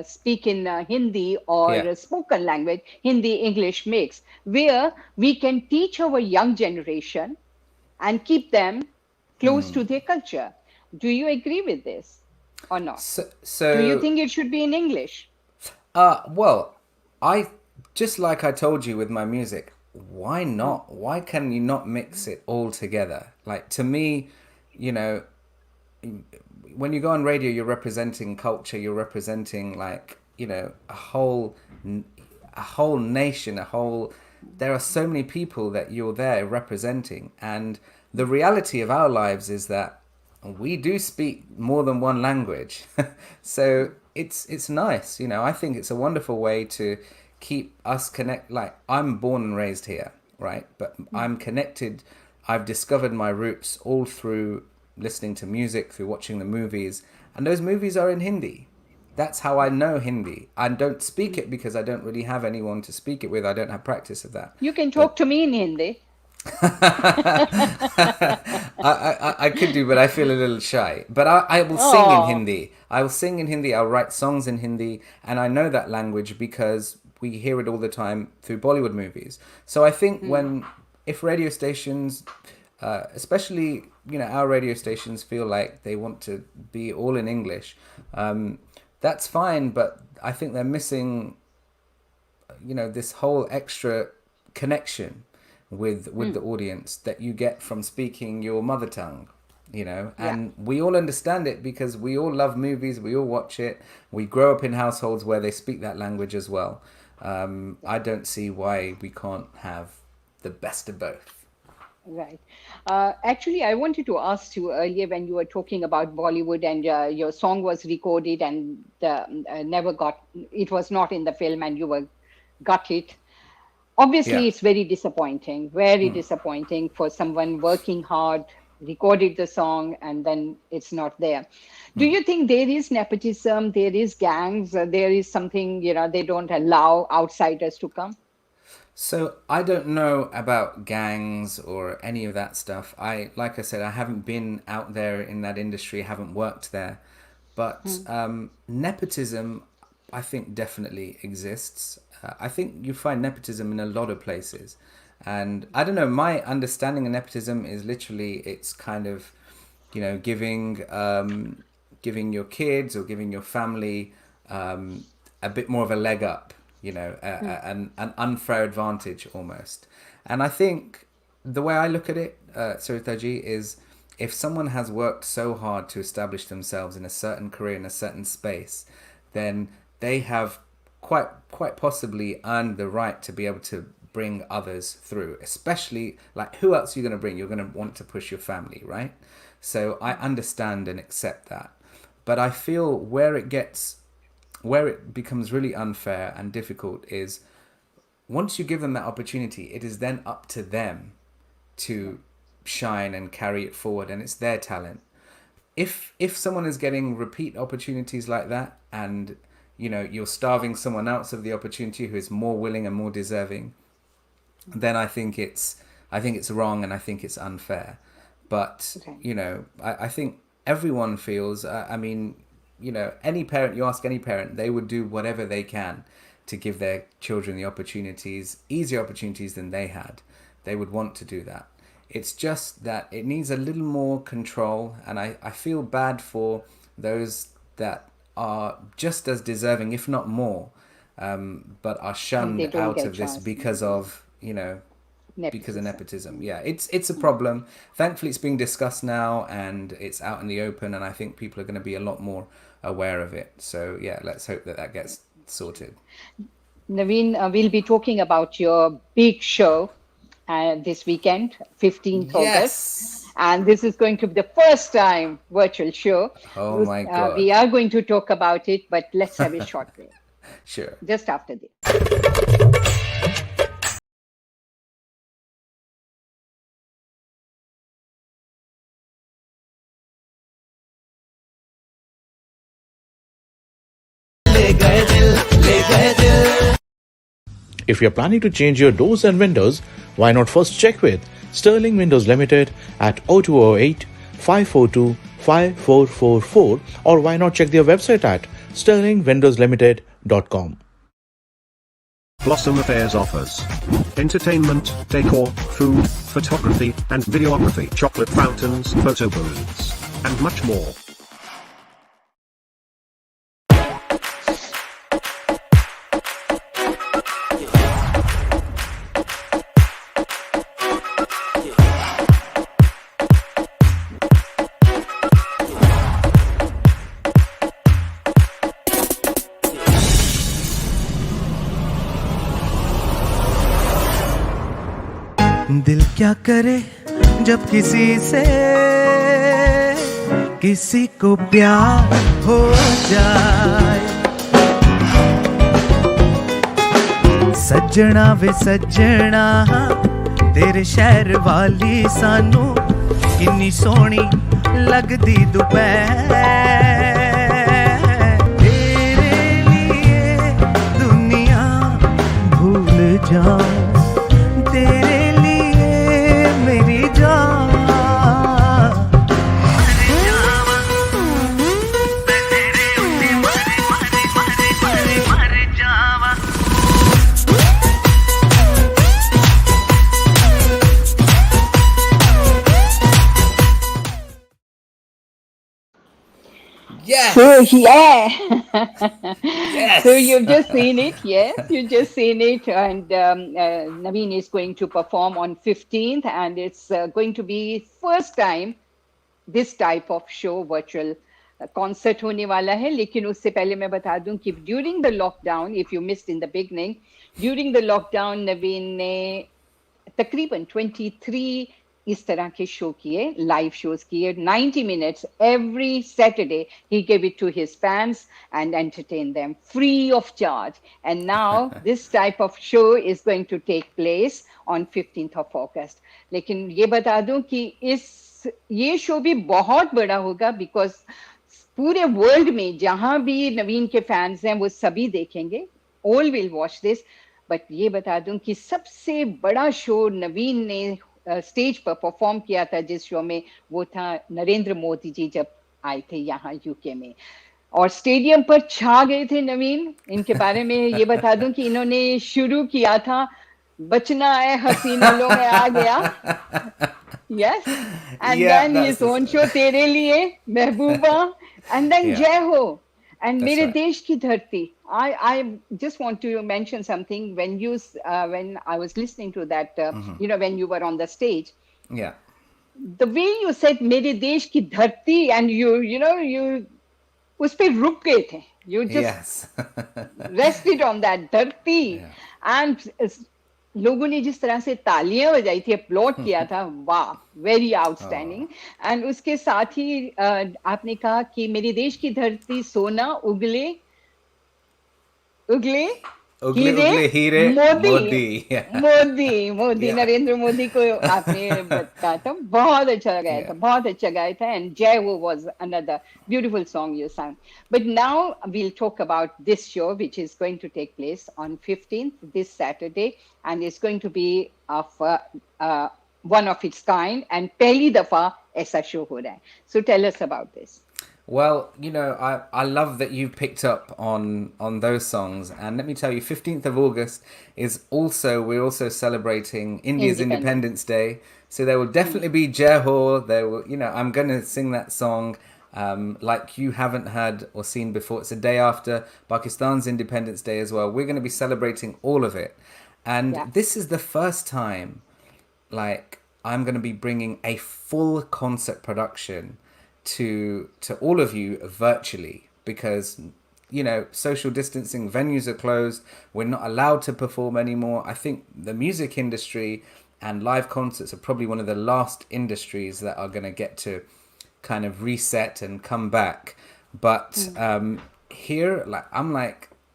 speak in Hindi or spoken language, Hindi-English mix, where we can teach our young generation and keep them close to their culture? Do you agree with this or not? So do you think it should be in English? Well, just like I told you with my music, why not? Why can you not mix it all together? Like, to me, when you go on radio, you're representing culture, you're representing a whole nation, there are so many people that you're there representing. And the reality of our lives is that we do speak more than one language. So it's nice, I think it's a wonderful way to keep us connect. Like, I'm born and raised here, right? But I'm connected. I've discovered my roots all through listening to music, through watching the movies, and those movies are in Hindi. That's how I know Hindi. I don't speak it because I don't really have anyone to speak it with. I don't have practice of that. You can talk to me in Hindi. I could do, but I feel a little shy. But I will sing in Oh, Hindi. I will sing in Hindi. I'll write songs in Hindi, and I know that language because we hear it all the time through Bollywood movies. So I think if radio stations, especially our radio stations, feel like they want to be all in English, that's fine. But I think they're missing this whole extra connection with the audience that you get from speaking your mother tongue, yeah. and we all understand it because we all love movies, we all watch it, we grow up in households where they speak that language as well. I don't see why we can't have the best of both. Right. Actually, I wanted to ask you earlier when you were talking about Bollywood and your song was recorded and never got, it was not in the film and you were got it. Yeah. Obviously, it's very disappointing for someone working hard, recorded the song, and then it's not there. Do you think there is nepotism, there is gangs, there is something, they don't allow outsiders to come? So I don't know about gangs or any of that stuff. Like I said, I haven't been out there in that industry, haven't worked there. But nepotism, I think, definitely exists. I think you find nepotism in a lot of places. And I don't know, my understanding of nepotism is literally it's kind of, giving your kids or giving your family a bit more of a leg up, an unfair advantage almost. And I think the way I look at it, Saritaji, is if someone has worked so hard to establish themselves in a certain career, in a certain space, then they have quite possibly earned the right to be able to bring others through, especially like who else are you going to bring? You're going to want to push your family, right? So I understand and accept that. But I feel where it becomes really unfair and difficult is once you give them that opportunity, it is then up to them to shine and carry it forward, and it's their talent. If someone is getting repeat opportunities like that, and you're starving someone else of the opportunity who is more willing and more deserving, then I think it's wrong and I think it's unfair. But Okay. I think everyone feels. Any parent, you ask any parent, they would do whatever they can to give their children the opportunities, easier opportunities than they had. They would want to do that. It's just that it needs a little more control, and I feel bad for those that are just as deserving, if not more, but are And they shunned don't out get a of this chance. because of, because of Nepotism. nepotism. Yeah, it's a problem. Thankfully, it's being discussed now and it's out in the open, and I think people are going to be a lot more aware of it. So yeah, let's hope that gets sorted. Naveen, we'll be talking about your big show this weekend, 15th August. Yes. And this is going to be the first time virtual show. Oh my We God. are going to talk about it, but let's have a short break Sure. just after this. If you're planning to change your doors and windows, why not first check with Sterling Windows Limited at 0208 542 5444, or why not check their website at sterlingwindowslimited.com. Blossom Affairs offers entertainment, decor, food, photography, and videography, chocolate fountains, photo booths, and much more. दिल क्या करे जब किसी से किसी को प्यार हो जाए। सज्जना वे सज्जना तेरे शहर वाली सानू किन्नी सोहनी लगदी दोपहर। तेरे लिए दुनिया भूल जाऊं, तेरे लिए So Yes. yeah, so Yes. you've just seen it. Yes, you've just seen it, and Naveen is going to perform on 15th, and it's going to be first time this type of show virtual concert होने वाला है. लेकिन उससे पहले मैं बता दूं कि during the lockdown, if you missed in the beginning, during the lockdown नवीन ने तकरीबन 23 इस तरह के शो किए, लाइव शोज किए, 90 minutes every Saturday. He gave it to his fans and entertained them free of charge. And now this type of show is going to take place on 15th of August. लेकिन ये बता दूं कि ये show भी बहुत बड़ा होगा, बिकॉज पूरे वर्ल्ड में जहां भी नवीन के फैंस हैं वो सभी देखेंगे. All will watch this. But ये बता दूं कि सबसे बड़ा शो नवीन ने स्टेज पर परफॉर्म किया था जिस शो में, वो था नरेंद्र मोदी जी जब आए थे यहाँ यूके में, और स्टेडियम पर छा गए थे नवीन. इनके बारे में ये बता दूं कि इन्होंने शुरू किया था बचना है हसीनों में आ गया. Yes, and Yeah, then that's his the own show तेरे लिए महबूबा, and then Yeah. जय हो, and That's मेरे right. देश की धरती. I just want to mention something. When I was listening to that, when you were on the stage, Yeah. the way you said मेरे देश की धरती, and you उस पे रुक गए थे. You just Yes. rested on that धरती. Yeah. And लोगों ने जिस तरह से तालियां बजाई थी, अपलॉड किया था, वाह, वेरी आउटस्टैंडिंग. एंड उसके साथ ही आपने कहा कि मेरे देश की धरती सोना उगले उगले Ugle, ugle, हीरे, मोदी. मोदी Yeah. नरेंद्र मोदी को आपने बताया था. बहुत अच्छा गाया था, बहुत अच्छा गाया था. एंड जय हो was another beautiful song you sang. But now we'll talk about this show, which is going to take place on 15th, this Saturday, and it's going to be of one of its kind, and पहली दफा ऐसा show हो रहा है. So tell us about this. Well, I love that you picked up on those songs, and let me tell you, 15th of August we're also celebrating India's Independence Day. So there will definitely be Jai Ho. There will, I'm going to sing that song like you haven't heard or seen before. It's the day after Pakistan's Independence Day as well. We're going to be celebrating all of it. And this is the first time, like, I'm going to be bringing a full concert production to all of you virtually, because social distancing, venues are closed, we're not allowed to perform anymore. I think the music industry and live concerts are probably one of the last industries that are going to get to kind of reset and come back. But here,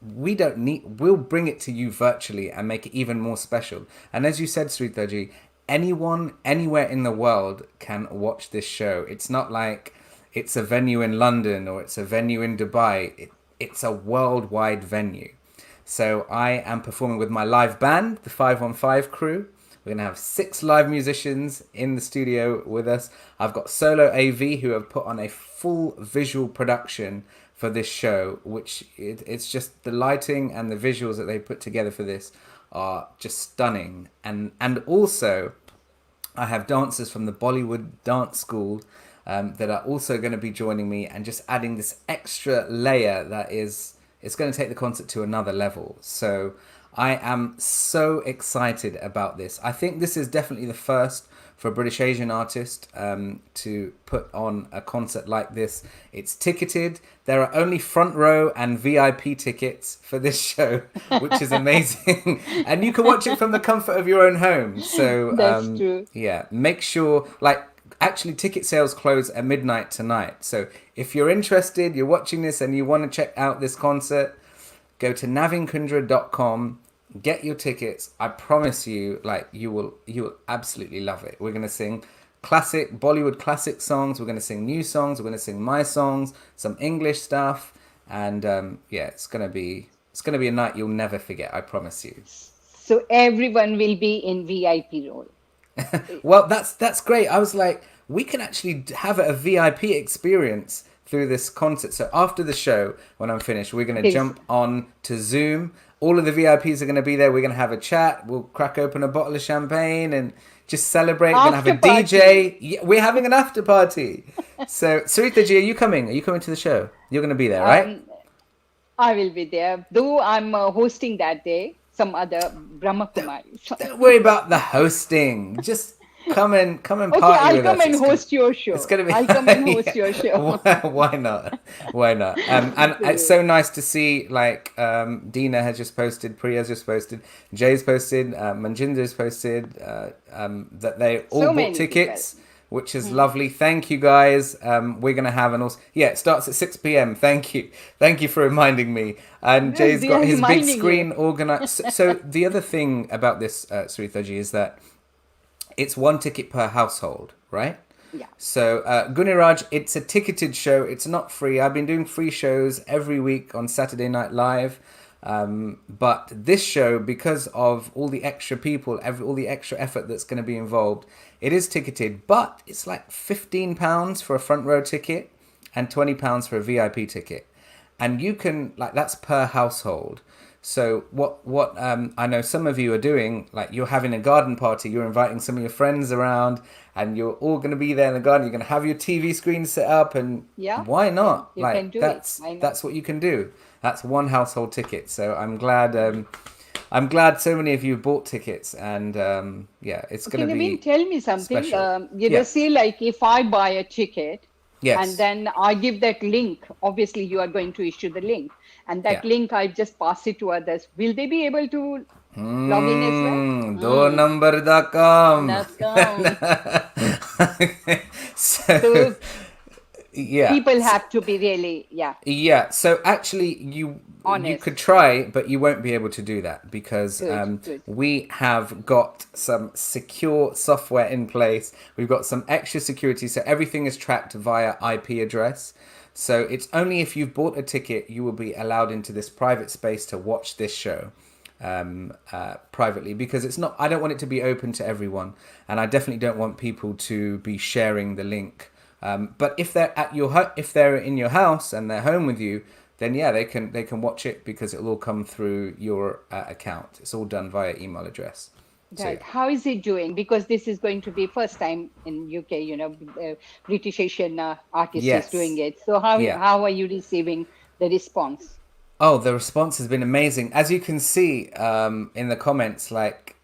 we'll bring it to you virtually and make it even more special. And as you said, Sarita ji, anyone anywhere in the world can watch this show. It's not like it's a venue in London or it's a venue in Dubai. It's a worldwide venue. So I am performing with my live band, the 515 crew. We're going to have 6 live musicians in the studio with us. I've got Solo AV, who have put on a full visual production for this show, which it's just the lighting and the visuals that they put together for this are just stunning. And also I have dancers from the Bollywood dance school that are also going to be joining me and just adding this extra layer that it's going to take the concert to another level. So I am so excited about this. I think this is definitely the first for a British Asian artist to put on a concert like this. It's ticketed. There are only front row and VIP tickets for this show, which is amazing. And you can watch it from the comfort of your own home. So That's true. Yeah, make sure, actually ticket sales close at midnight tonight. So if you're interested, you're watching this and you want to check out this concert, go to navinkundra.com, get your tickets. I promise you, you will absolutely love it. We're going to sing Bollywood classic songs. We're going to sing new songs. We're going to sing my songs, some English stuff. And it's going to be a night you'll never forget. I promise you. So everyone will be in VIP role. Well, that's great. I was like, we can actually have a VIP experience through this concert. So after the show, when I'm finished, we're going to jump on to Zoom. All of the VIPs are going to be there. We're going to have a chat. We'll crack open a bottle of champagne and just celebrate. We're going to have a DJ. Yeah, we're having an after party. So, Sarita ji, are you coming? Are you coming to the show? You're going to be there, right? I will be there. Though I'm hosting that day, some other Brahma Kumaris. Don't worry about the hosting. Just come and party with us. Okay, I'll come and host your show. It's gonna be. I'll come and host your show. Why not? Why not? And it's so nice to see. Like Dina has just posted, Priya's just posted, Jay's posted, Manjinder's posted that they all bought tickets. Which is lovely. Thank you, guys. We're gonna have it starts at 6 p.m. Thank you for reminding me. And Jay's got his big screen organized. So the other thing about this, Sarita ji, is that it's 1 ticket per household, right? Yeah. So Guniraj, it's a ticketed show. It's not free. I've been doing free shows every week on Saturday Night Live. But this show, because of all the extra people, all the extra effort that's going to be involved, it is ticketed, but it's like £15 for a front row ticket and £20 for a VIP ticket. And you can, like, that's per household. So what I know some of you are doing, like you're having a garden party, you're inviting some of your friends around and you're all going to be there in the garden. You're going to have your TV screen set up and why not? You can do that's what you can do. That's 1 household ticket. So I'm glad so many of you bought tickets and it's going to be Navin, tell me something. Special. Say like if I buy a ticket yes. and then I give that link, obviously you are going to issue the link. And that link, I just pass it to others. Will they be able to log in as well? donumber.com. So people have to be really, so actually you could try, but you won't be able to do that because we have got some secure software in place. We've got some extra security, so everything is tracked via IP address. So it's only if you've bought a ticket you will be allowed into this private space to watch this show privately, because it's not, I don't want it to be open to everyone, and I definitely don't want people to be sharing the link. But if they're if they're in your house and they're home with you, then they can watch it because it'll all come through your account. It's all done via email address. Right. So, how is it doing? Because this is going to be first time in UK, British Asian artist is doing it. So how are you receiving the response? Oh, the response has been amazing. As you can see in the comments, like,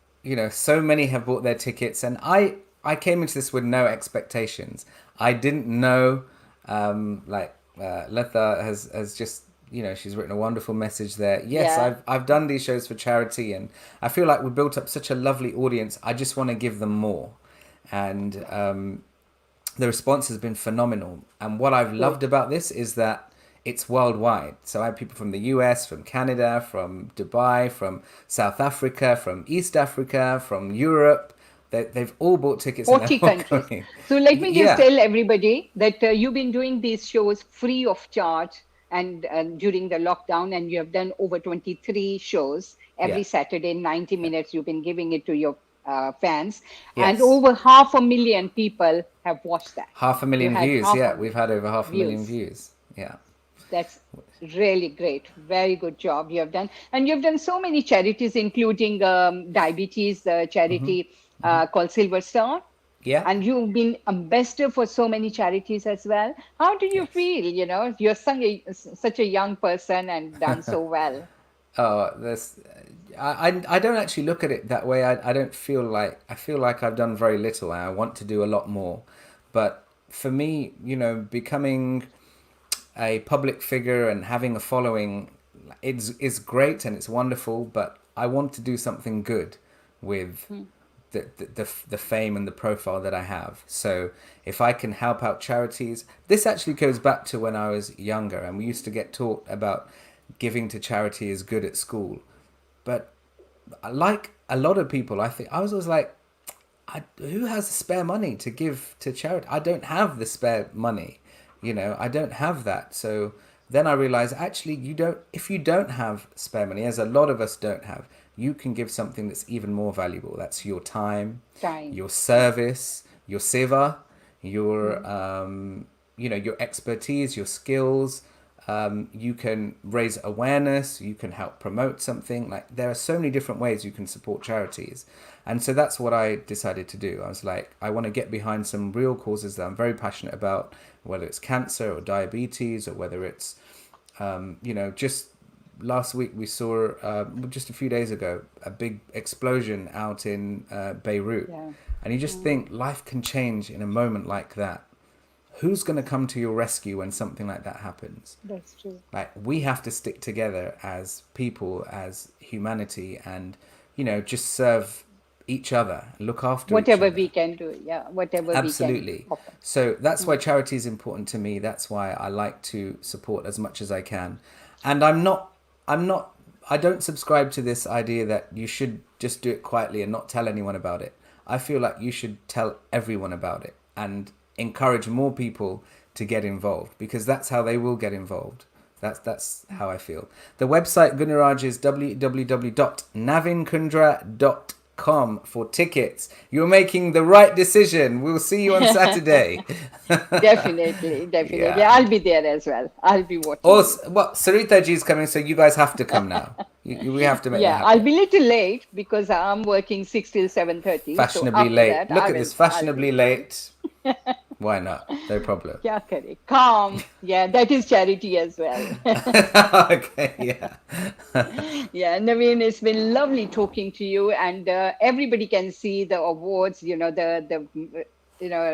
so many have bought their tickets, and I came into this with no expectations. I didn't know, Letha has just, she's written a wonderful message there. Yes, I've done these shows for charity, and I feel like we built up such a lovely audience. I just want to give them more. And the response has been phenomenal. And what I've loved about this is that it's worldwide. So I have people from the US, from Canada, from Dubai, from South Africa, from East Africa, from Europe. They've all bought tickets. 40 countries. So let me just tell everybody that you've been doing these shows free of charge and during the lockdown, and you have done over 23 shows every Saturday, 90 minutes. You've been giving it to your fans, and over 500,000 people have watched that. 500,000 views. We've had over 500,000 views. Yeah. That's really great. Very good job you have done. And you've done so many charities, including diabetes charity called Silver Star. Yeah. And you've been ambassador for so many charities as well. How do you feel? You're such a young person and done so well. Oh, I don't actually look at it that way. I don't feel like, I feel like I've done very little and I want to do a lot more. But for me, becoming a public figure and having a following is great and it's wonderful, but I want to do something good with the fame and the profile that I have. So if I can help out charities, this actually goes back to when I was younger, and we used to get taught about giving to charity is good at school. But like a lot of people, I think I was always like, who has the spare money to give to charity? I don't have the spare money, I don't have that. So then I realized actually if you don't have spare money, as a lot of us don't have, you can give something that's even more valuable. That's your time, your service, your seva, your your expertise, your skills, You can raise awareness, you can help promote something. Like, there are so many different ways you can support charities. And so that's what I decided to do. I was like, I want to get behind some real causes that I'm very passionate about, whether it's cancer or diabetes, or whether it's, just last week we saw, just a few days ago, a big explosion out in Beirut. Yeah. And you just think life can change in a moment like that. Who's going to come to your rescue when something like that happens? That's true. Like, we have to stick together as people, as humanity, and, just serve each other, look after Whatever each other. we can do, whatever Absolutely. we can offer. So that's why charity is important to me. That's why I like to support as much as I can. And I don't subscribe to this idea that you should just do it quietly and not tell anyone about it. I feel like you should tell everyone about it and encourage more people to get involved, because that's how they will get involved. That's how I feel. The website, Gunaraj, is www.navinkundra.com for tickets. You're making the right decision. We'll see you on Saturday. Definitely. Yeah. I'll be there as well. I'll be watching. Also, Sarita G is coming, so you guys have to come now. We have to make that happen. I'll be a little late because I'm working 6 till 7:30. Fashionably late. Look at this, fashionably late. Why not? No problem. Kya kare? Calm. Yeah, that is charity as well. Okay, yeah. Yeah, Navin, it's been lovely talking to you, and everybody can see the awards, the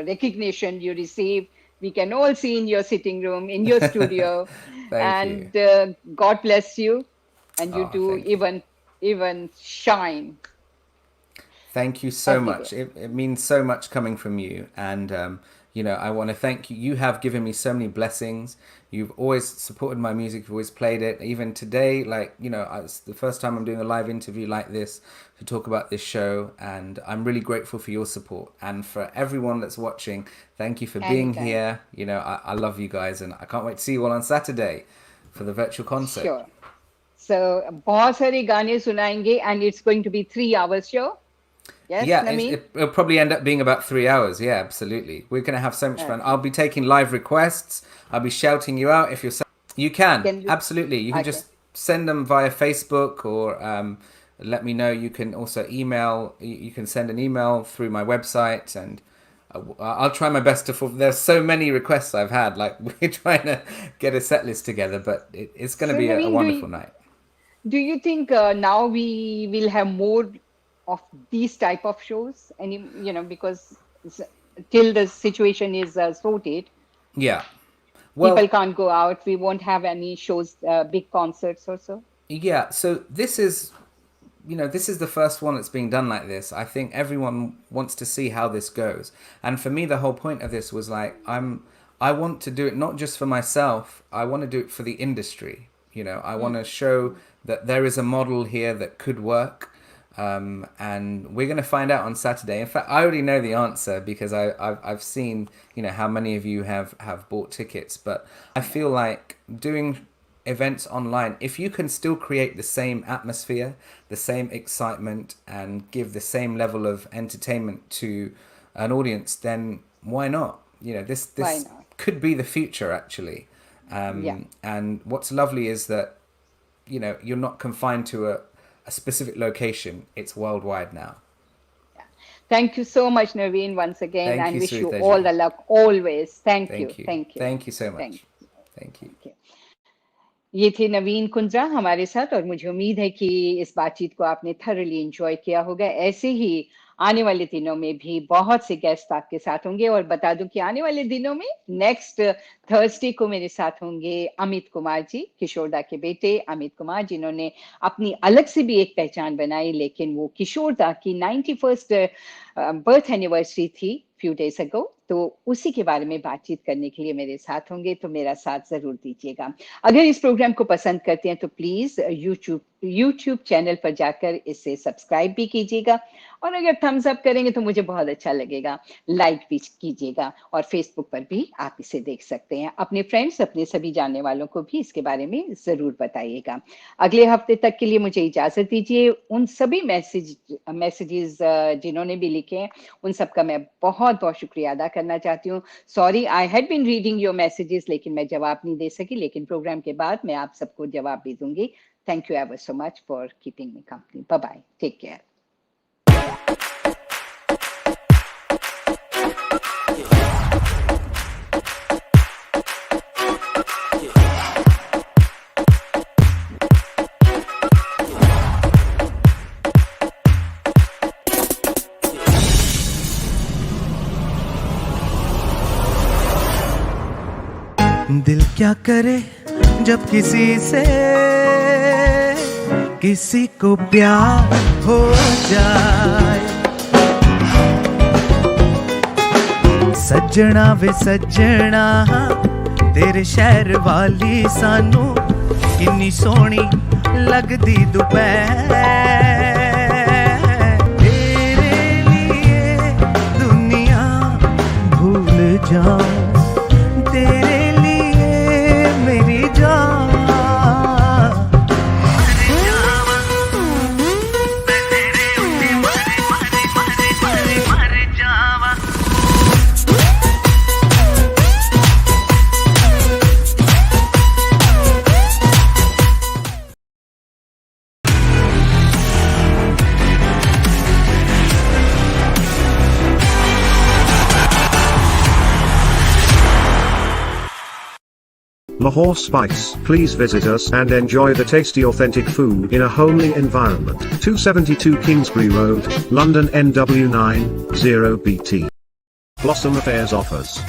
recognition you receive. We can all see in your sitting room, in your studio. Thank you. God bless you, and you do thank even shine. Thank you so Every much. It means so much coming from you. And, I want to thank you. You have given me so many blessings. You've always supported my music. You've always played it. Even today, it's the first time I'm doing a live interview like this to talk about this show. And I'm really grateful for your support. And for everyone that's watching, thank you for being here. I love you guys. And I can't wait to see you all on Saturday for the virtual concert. Sure. So, बहुत सारे गाने सुनाएंगे, and it's going to be 3 hours show. Yes, yeah, Namin? it'll probably end up being about 3 hours. Yeah, absolutely. We're going to have so much fun. I'll be taking live requests. I'll be shouting you out if you're... You can. Absolutely. You can just send them via Facebook, or let me know. You can also email. You can send an email through my website, and I'll try my best to... There's so many requests I've had. Like, we're trying to get a set list together, but it's going to be Naveen, a wonderful night. Do you think now we will have more of these type of shows, and because till the situation is sorted, people can't go out, we won't have any shows, big concerts or so? So this is the first one that's being done like this. I think everyone wants to see how this goes, and for me the whole point of this was like, I want to do it not just for myself, I want to do it for the industry. I want to show that there is a model here that could work. And we're going to find out on Saturday. In fact, I already know the answer because I've seen, how many of you have bought tickets. But I feel like doing events online, if you can still create the same atmosphere, the same excitement, and give the same level of entertainment to an audience, then why not? This could be the future, actually. And what's lovely is that, you're not confined to a specific location. It's worldwide now. Thank you so much, Naveen, once again, and wish you Sarita all ji. the luck always. Thank you. Thank you so much. Thank you. ये थे नवीन कुंद्रा हमारे साथ, और मुझे उम्मीद है कि इस बातचीत को आपने थॉरली एंजॉय किया होगा। ऐसे ही आने वाले दिनों में भी बहुत से गेस्ट आपके साथ होंगे, और बता दूं कि आने वाले दिनों में नेक्स्ट थर्सडे को मेरे साथ होंगे अमित कुमार जी, किशोरदा के बेटे अमित कुमार, जिन्होंने अपनी अलग से भी एक पहचान बनाई, लेकिन वो किशोरदा की 91st बर्थ एनिवर्सरी थी फ्यू डेज अगो, तो उसी के बारे में बातचीत करने के लिए मेरे साथ होंगे, तो मेरा साथ जरूर दीजिएगा। अगर इस प्रोग्राम को पसंद करते हैं तो प्लीज यूट्यूब चैनल पर जाकर इसे सब्सक्राइब भी कीजिएगा, और अगर थम्स अप करेंगे तो मुझे बहुत अच्छा लगेगा। लाइक भी कीजिएगा, और फेसबुक पर भी आप इसे देख सकते हैं। अपने फ्रेंड्स, अपने सभी जानने वालों को भी इसके बारे में जरूर बताइएगा। अगले हफ्ते तक के लिए मुझे इजाजत दीजिए। उन सभी मैसेजेस जिन्होंने भी लिखे हैं, उन सबका मैं बहुत बहुत शुक्रिया अदा करना चाहती हूँ। Sorry, I had been reading your messages, लेकिन मैं जवाब नहीं दे सकी, लेकिन प्रोग्राम के बाद मैं आप सबको जवाब भी दूंगी। Thank you ever so much for keeping me company. Bye bye, take care. दिल क्या करे जब किसी से किसी को प्यार हो जाए। सज्जना वे सज्जना, तेरे शहर वाली सानू किन्नी सोहनी लगदी दोपहर। तेरे लिए दुनिया भूल जाऊं, तेरे लिए मेरी जान। Lahore Spice. Please visit us and enjoy the tasty authentic food in a homely environment. 272 Kingsbury Road, London NW9 0BT. Blossom Affairs offers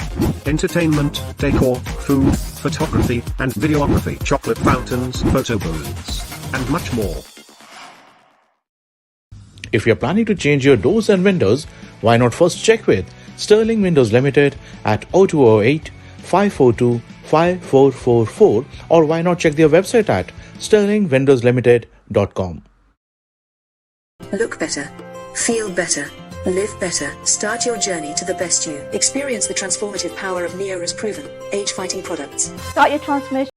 entertainment, decor, food, photography and videography, chocolate fountains, photo booths, and much more. If you're planning to change your doors and windows, why not first check with Sterling Windows Limited at 0208 542 5444, or why not check their website at sterlingwindowslimited.com. Look better. Feel better. Live better. Start your journey to the best you. Experience the transformative power of Neo as proven age-fighting products. Start your transformation.